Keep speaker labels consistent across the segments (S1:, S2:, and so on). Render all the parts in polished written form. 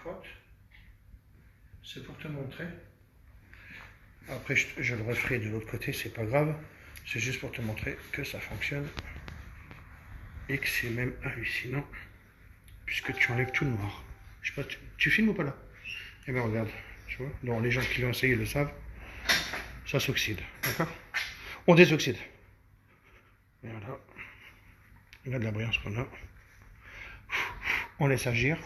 S1: frotte. C'est pour te montrer. Après, je le referai de l'autre côté, c'est pas grave. C'est juste pour te montrer que ça fonctionne. Et que c'est même hallucinant. Puisque tu enlèves tout le noir. Je sais pas, tu filmes ou pas là? Eh bien regarde, tu vois. Donc les gens qui l'ont essayé le savent. Ça s'oxyde, d'accord? On désoxyde. Et voilà. Regarde la brillance qu'on a. On laisse agir.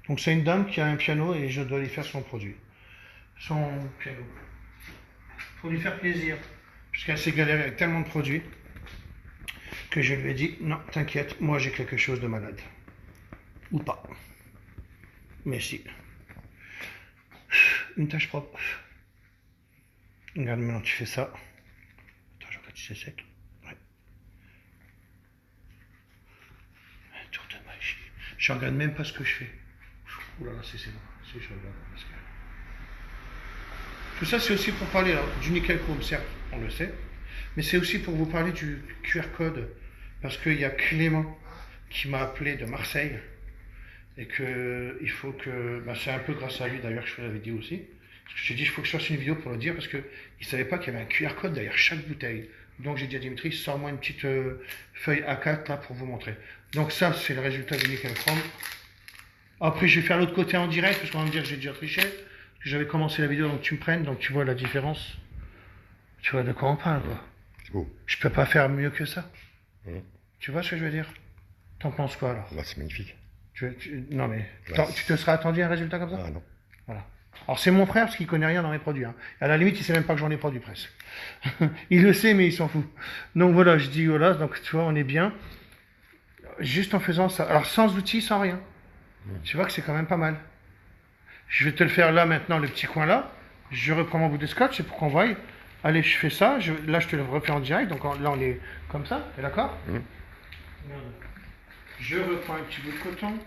S1: Donc c'est une dame qui a un piano et je dois lui faire son produit. Son piano. Pour lui faire plaisir. Puisqu'elle s'est galérée avec tellement de produits que je lui ai dit, non, t'inquiète, moi j'ai quelque chose de malade. Ou pas. Mais si. Une tache propre. Regarde, maintenant tu fais ça. Attends, je regarde si c'est sec. Ouais. Un tour de magie. Je regarde même pas ce que je fais. Ouh là là, c'est bon. Si je regarde. Parce que... Tout ça, c'est aussi pour parler là, du nickel chrome, certes, on le sait. Mais c'est aussi pour vous parler du QR code. Parce qu'il y a Clément qui m'a appelé de Marseille. Et que il faut que... Bah, c'est un peu grâce à lui d'ailleurs que je fais la vidéo aussi. Parce que je t'ai dit, il faut que je fasse une vidéo pour le dire. Parce qu'il ne savait pas qu'il y avait un QR code derrière chaque bouteille. Donc j'ai dit à Dimitri, sors-moi une petite feuille A4 là pour vous montrer. Donc ça, c'est le résultat du nickel chrome. Après, je vais faire l'autre côté en direct. Parce qu'on va me dire que j'ai déjà triché. Parce que j'avais commencé la vidéo donc tu me prennes. Donc tu vois la différence. Tu vois de quoi on parle, quoi.
S2: C'est beau.
S1: Je peux pas faire mieux que ça.
S2: Mmh.
S1: Tu vois ce que je veux dire? T'en penses quoi alors?
S2: Bah, c'est magnifique.
S1: Non mais,
S2: Ouais.
S1: tu te serais attendu à un résultat comme ça?
S2: Ah non.
S1: Voilà. Alors c'est mon frère parce qu'il connaît rien dans mes produits. Hein. À la limite, il sait même pas que j'en ai produit presque. Il le sait mais il s'en fout. Donc voilà, je dis voilà, donc tu vois, on est bien. Juste en faisant ça. Alors sans outils, sans rien. Tu vois que c'est quand même pas mal. Je vais te le faire là maintenant, le petit coin là. Je reprends mon bout de scotch, c'est pour qu'on voie. Allez, je fais ça. Là, je te le refais en direct. Donc là, on est comme ça. T'es d'accord? Merde. Je reprends un petit bout de coton.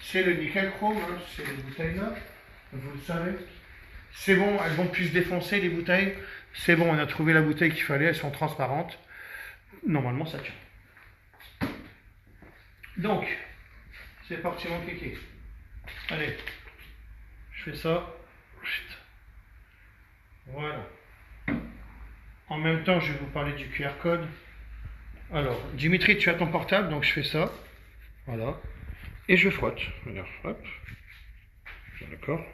S1: C'est le nickel chrome, hein, c'est les bouteilles là. Vous le savez. C'est bon, elles vont plus se défoncer les bouteilles. C'est bon, on a trouvé la bouteille qu'il fallait, elles sont transparentes. Normalement, ça tient. Donc, c'est parti mon kéké. Allez, je fais ça. Voilà. En même temps, je vais vous parler du QR code. Alors, Dimitri, tu as ton portable, donc je fais ça. Voilà. Et je frotte. Regarde, hop. D'accord.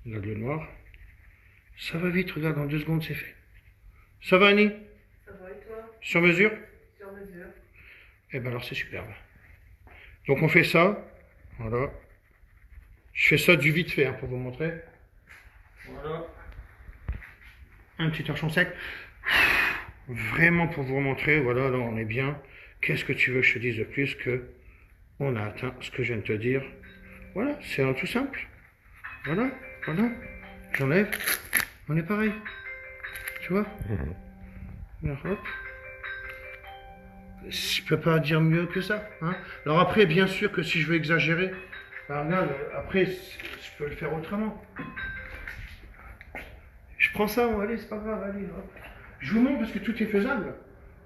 S1: Regarde le noir. Ça va vite, regarde, en 2 secondes, c'est fait. Ça va, Annie?
S3: Ça va et toi?
S1: Sur mesure?
S3: Sur mesure.
S1: Eh ben alors, c'est superbe. Donc, on fait ça. Voilà. Je fais ça du vite fait, hein, pour vous montrer. Voilà. Un petit torchon sec. Vraiment pour vous montrer, voilà, là, on est bien. Qu'est-ce que tu veux que je te dise de plus que on a atteint ce que je viens de te dire. Voilà, c'est tout simple. Voilà, voilà. J'enlève. On est pareil. Tu vois? Alors, hop. Je peux pas dire mieux que ça. Hein. Alors après, bien sûr que si je veux exagérer, ben regarde, après, je peux le faire autrement. Je prends ça, allez, c'est pas grave, allez, hop. Je vous montre parce que tout est faisable.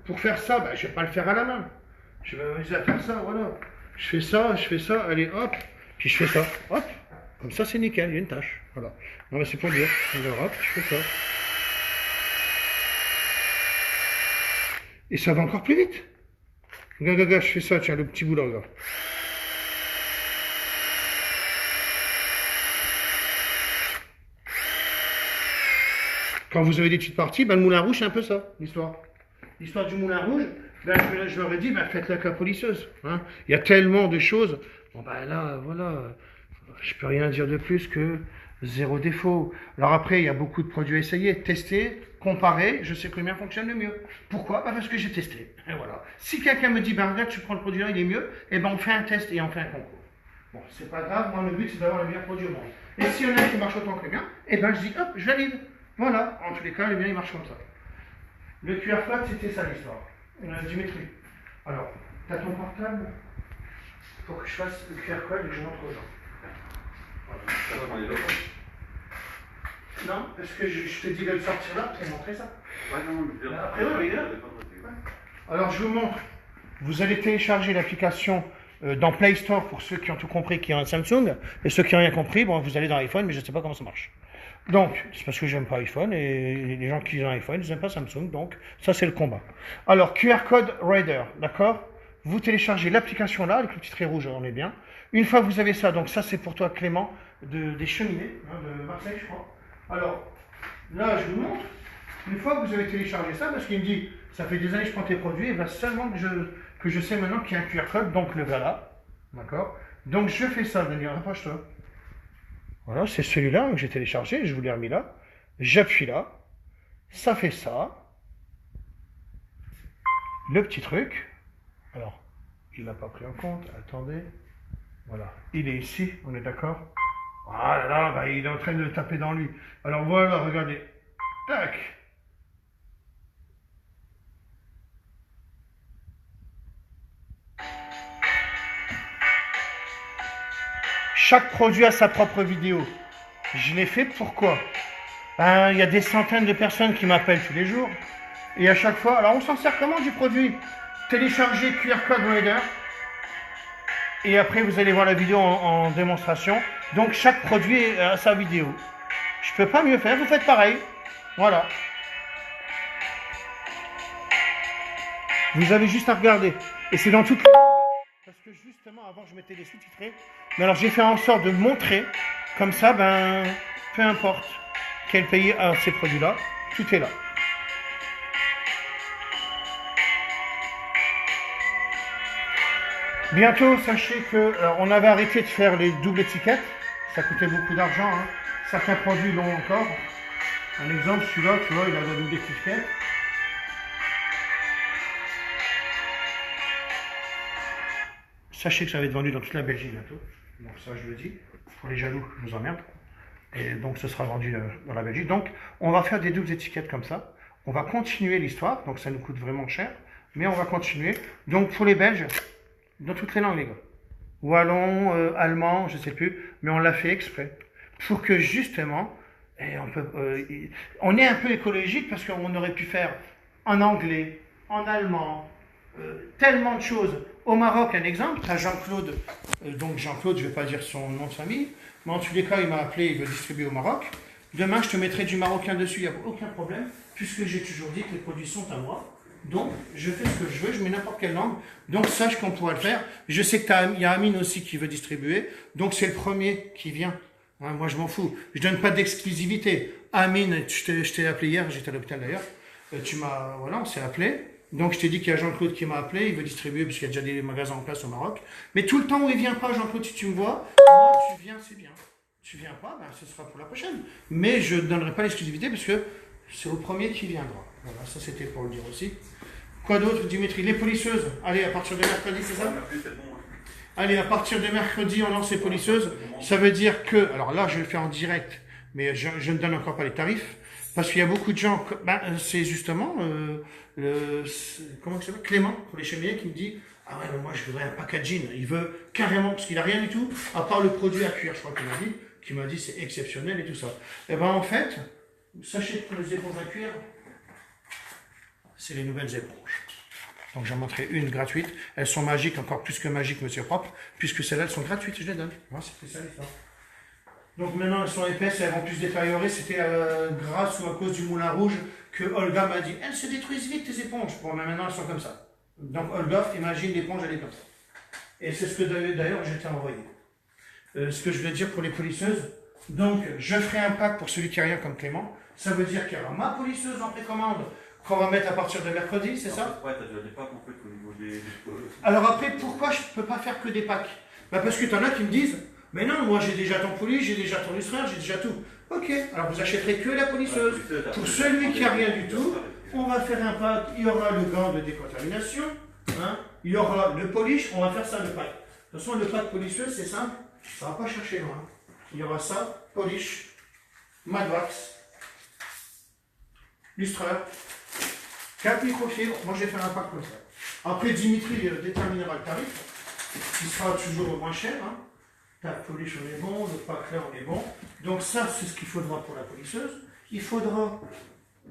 S1: Pour faire ça, ben, je vais pas le faire à la main. Je vais m'amuser à faire ça, voilà. Je fais ça, allez, hop. Puis je fais ça, hop. Comme ça, c'est nickel, il y a une tâche. Voilà. Non, mais c'est pour dire. Alors, hop, je fais ça. Et ça va encore plus vite. Regarde, je fais ça, tiens, le petit bout là, regarde. Quand vous avez des petites parties, ben, le moulin rouge, c'est un peu ça, l'histoire. L'histoire du moulin rouge, ben, je leur ai dit, ben, faites-la avec la polisseuse. Hein. Il y a tellement de choses. Bon, ben là, voilà, je peux rien dire de plus que 0 défaut. Alors après, il y a beaucoup de produits à essayer, tester, comparer, je sais combien fonctionne le mieux. Pourquoi? Ben, parce que j'ai testé. Et voilà. Si quelqu'un me dit, ben regarde, tu prends le produit là, il est mieux, et ben on fait un test et on fait un concours. Bon, c'est pas grave, moi le but c'est d'avoir le meilleur produit au monde. Et s'il y en a un qui marche autant que le mien, et ben je dis, hop, je valide. Voilà, en tous les cas, le mien il marche comme ça. Le QR flat, c'était ça l'histoire. Dimitri. Alors, tu as ton portable pour que je fasse le QR code et que je montre aux gens. Voilà. Non, parce que je t'ai dit de le sortir là pour montrer ça.
S4: Ouais, non,
S1: après, oui, là. Alors, je vous montre. Vous allez télécharger l'application dans Play Store pour ceux qui ont tout compris qui ont un Samsung, et ceux qui n'ont rien compris, bon, vous allez dans iPhone, mais je ne sais pas comment ça marche. Donc, c'est parce que j'aime pas iPhone, et les gens qui ont iPhone, ils n'aiment pas Samsung, donc ça c'est le combat. Alors, QR Code Reader, d'accord? Vous téléchargez l'application là, avec le petit trait rouge, on est bien. Une fois que vous avez ça, donc ça c'est pour toi Clément, des cheminées, hein, de Marseille je crois. Alors, là je vous montre, une fois que vous avez téléchargé ça, parce qu'il me dit, ça fait des années que je prends tes produits, et bien seulement que je sais maintenant qu'il y a un QR code, donc le voilà, d'accord? Donc je fais ça, Denis, rapproche-toi. Voilà, c'est celui-là que j'ai téléchargé, je vous l'ai remis là. J'appuie là, ça fait ça. Le petit truc, alors, il n'a pas pris en compte, attendez. Voilà, il est ici, on est d'accord? Ah là là, bah, il est en train de le taper dans lui. Alors voilà, regardez. Tac. Chaque produit a sa propre vidéo. Je l'ai fait pourquoi? Il y a des centaines de personnes qui m'appellent tous les jours. Et à chaque fois, alors on s'en sert comment du produit? Télécharger QR Code Reader. Et après, vous allez voir la vidéo en démonstration. Donc, chaque produit a sa vidéo. Je peux pas mieux faire, vous faites pareil. Voilà. Vous avez juste à regarder. Et c'est dans toutes les langues. Parce que justement, avant, je mettais les sous-titrés. Mais alors, j'ai fait en sorte de montrer. Comme ça, ben, peu importe quel pays a ces produits-là, tout est là. Bientôt, sachez que on avait arrêté de faire les doubles étiquettes. Ça coûtait beaucoup d'argent. Hein. Certains produits l'ont encore. Un exemple, celui-là, tu vois, il a la double étiquette. Sachez que ça va être vendu dans toute la Belgique bientôt. Donc ça, je le dis. Pour les jaloux, je vous emmerde. Et donc, ce sera vendu dans la Belgique. Donc, on va faire des doubles étiquettes comme ça. On va continuer l'histoire. Donc, ça nous coûte vraiment cher. Mais on va continuer. Donc, pour les Belges, dans toutes les langues, les gars. Wallon, allemand, je ne sais plus. Mais on l'a fait exprès. Pour que, justement, on est un peu écologique parce qu'on aurait pu faire en anglais, en allemand, tellement de choses. Au Maroc, un exemple, tu as Jean-Claude. Donc, Jean-Claude, je ne vais pas dire son nom de famille. Mais en tous les cas, il m'a appelé, il veut distribuer au Maroc. Demain, je te mettrai du marocain dessus, il n'y a aucun problème, puisque j'ai toujours dit que les produits sont à moi. Donc, je fais ce que je veux, je mets n'importe quelle langue. Donc, sache qu'on pourra le faire. Je sais qu'il y a Amine aussi qui veut distribuer. Donc, c'est le premier qui vient. Hein, moi, je m'en fous. Je donne pas d'exclusivité. Amine, je t'ai appelé hier, j'étais à l'hôpital d'ailleurs. Voilà, on s'est appelé. Donc, je t'ai dit qu'il y a Jean-Claude qui m'a appelé, il veut distribuer, parce qu'il y a déjà des magasins en place au Maroc. Mais tout le temps où il vient pas, Jean-Claude, si tu me vois, moi, tu viens, c'est bien. Tu viens pas, ben, ce sera pour la prochaine. Mais je ne donnerai pas l'exclusivité, parce que c'est au premier qui viendra. Voilà, ça c'était pour le dire aussi. Quoi d'autre, Dimitri? Les polisseuses. Allez, à partir de mercredi, c'est ça? Allez, à partir de mercredi, on lance les polisseuses. Ça veut dire que, alors là, je le fais en direct, mais je ne donne encore pas les tarifs. Parce qu'il y a beaucoup de gens, c'est justement, comment il s'appelle, Clément, pour les cheminées, qui me dit, ah ouais, mais moi je voudrais un packaging. Il veut carrément, parce qu'il n'a rien du tout, à part le produit à cuire, je crois qu'il m'a dit, c'est exceptionnel et tout ça. Et ben en fait, sachez que les éponges à cuire, c'est les nouvelles éponges. Donc j'en montrerai une gratuite. Elles sont magiques, encore plus que magiques, monsieur Propre, puisque celles-là, elles sont gratuites, je les donne. Voilà, c'était ça l'histoire. Donc maintenant elles sont épaisses, elles vont plus se détériorer. C'était grâce ou à cause du moulin rouge que Olga m'a dit elles se détruisent vite tes éponges. Bon, mais maintenant elles sont comme ça. Donc Olga, imagine l'éponge, elle est comme ça. Et c'est ce que d'ailleurs je t'ai envoyé. Ce que je voulais dire pour les polisseuses. Donc je ferai un pack pour celui qui a rien comme Clément. Ça veut dire qu'il y aura ma polisseuse en précommande qu'on va mettre à partir de mercredi, c'est ça?
S2: Ouais, t'as déjà des packs en fait au niveau des...
S1: Alors après, pourquoi je ne peux pas faire que des packs? Parce que tu en as qui me disent mais non, moi j'ai déjà ton police, j'ai déjà ton lustreur, j'ai déjà tout. Ok, alors vous achèterez que la polisseuse. Pour celui qui n'a rien du tout, on va faire un pack. Il y aura le gant de décontamination, hein, il y aura le polish, on va faire ça le pack. De toute façon, le pack polisseuse, c'est simple, ça ne va pas chercher loin. Il y aura ça, polish, madwax, lustreur, 4 microfibres. Moi je vais faire un pack comme ça. Après, Dimitri déterminera le tarif, qui sera toujours moins cher. Hein. La polish, on est bon, le pack là, on est bon. Donc ça, c'est ce qu'il faudra pour la polisseuse. Il faudra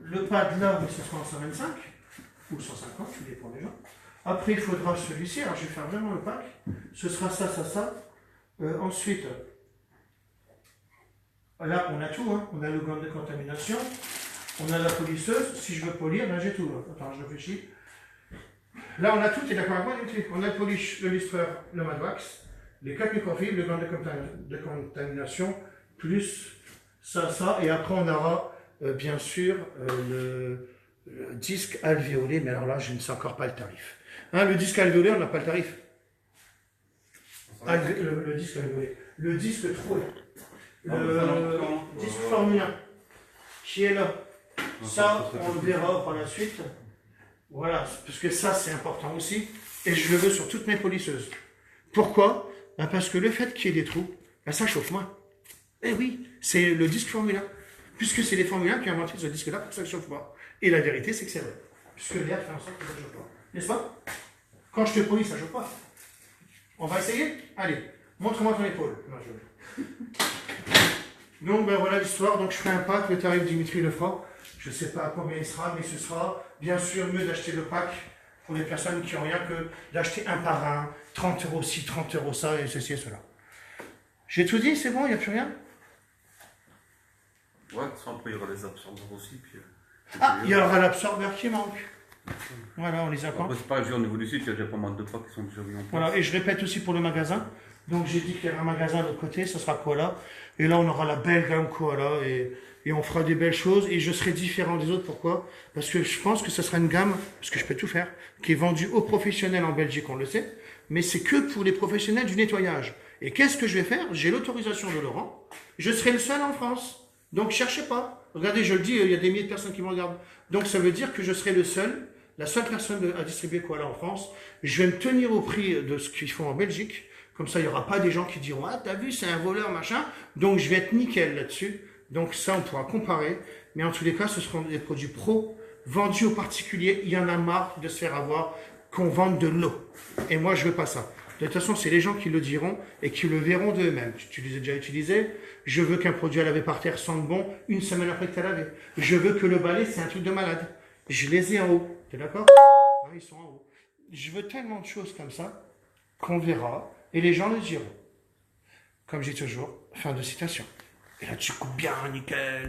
S1: le pad là, mais ce sera en 125 ou 150, tout dépend des gens. Après, il faudra celui-ci. Alors, je vais faire vraiment le pack. Ce sera ça, ça, ça. Ensuite, là, on a tout. Hein. On a le gant de contamination. On a la polisseuse. Si je veux polir, ben, j'ai tout. Attends, je réfléchis. Là, on a tout. Tu es d'accord avec moi, Dimitri? On a le listreur, le Madwax, les 4 microfibres, le gant de contamination, plus ça, ça. Et après, on aura, bien sûr, le disque alvéolé. Mais alors là, je ne sais encore pas le tarif. Hein, le disque alvéolé, on n'a pas le tarif. Le disque alvéolé. Le disque troué. Le disque Formule 1 qui est là. Ça, on le verra par la suite. Voilà, parce que ça, c'est important aussi. Et je le veux sur toutes mes polisseuses. Pourquoi? Ben parce que le fait qu'il y ait des trous, ben ça chauffe moins. Eh oui, c'est le disque Formule 1. Puisque c'est les Formule 1 qui ont inventé ce disque-là pour que ça ne chauffe pas. Et la vérité, c'est que c'est vrai. Puisque l'air fait en sorte que ça ne chauffe pas. N'est-ce pas? Quand je te polis, ça ne chauffe pas. On va essayer? Allez, montre-moi ton épaule. Non, donc, ben voilà l'histoire. Donc, je ferai un pack. Le tarif Dimitri le fera. Je ne sais pas à combien il sera, mais ce sera bien sûr mieux d'acheter le pack pour les personnes qui n'ont rien que d'acheter un par un, 30 € ci, 30 € ça, et ceci et cela. J'ai tout dit, c'est bon, il n'y a plus rien?
S2: Ouais, ça après il y aura les absorbeurs aussi. Puis,
S1: Ah, il y aura l'absorbeur qui manque. Voilà, on les a quand?
S2: après, c'est pareil, au niveau du site, il y a déjà pas mal de packs qui sont déjà mis en place.
S1: Voilà, et je répète aussi pour le magasin. Donc j'ai dit qu'il y aura un magasin de l'autre côté, ce sera Koala. Et là, on aura la belle gamme Koala et on fera des belles choses. Et je serai différent des autres. Pourquoi? Parce que je pense que ce sera une gamme, parce que je peux tout faire, qui est vendue aux professionnels en Belgique, on le sait. Mais c'est que pour les professionnels du nettoyage. Et qu'est-ce que je vais faire? J'ai l'autorisation de Laurent. Je serai le seul en France. Donc cherchez pas. Regardez, je le dis, il y a des milliers de personnes qui me regardent. Donc ça veut dire que je serai le seul, la seule personne à distribuer Koala en France. Je vais me tenir au prix de ce qu'ils font en Belgique. Comme ça, il n'y aura pas des gens qui diront « Ah, t'as vu, c'est un voleur, machin ». Donc, je vais être nickel là-dessus. Donc, ça, on pourra comparer. Mais en tous les cas, ce seront des produits pro, vendus aux particuliers. Il y en a marre de se faire avoir qu'on vende de l'eau. Et moi, je veux pas ça. De toute façon, c'est les gens qui le diront et qui le verront d'eux-mêmes. Tu les as déjà utilisés. Je veux qu'un produit à laver par terre sente bon une semaine après que tu as lavé. Je veux que le balai, c'est un truc de malade. Je les ai en haut. T'es d'accord? Ah, ils sont en haut. Je veux tellement de choses comme ça qu'on verra. Et les gens le diront. Comme j'ai toujours, fin de citation. Et là, tu coupes bien, nickel.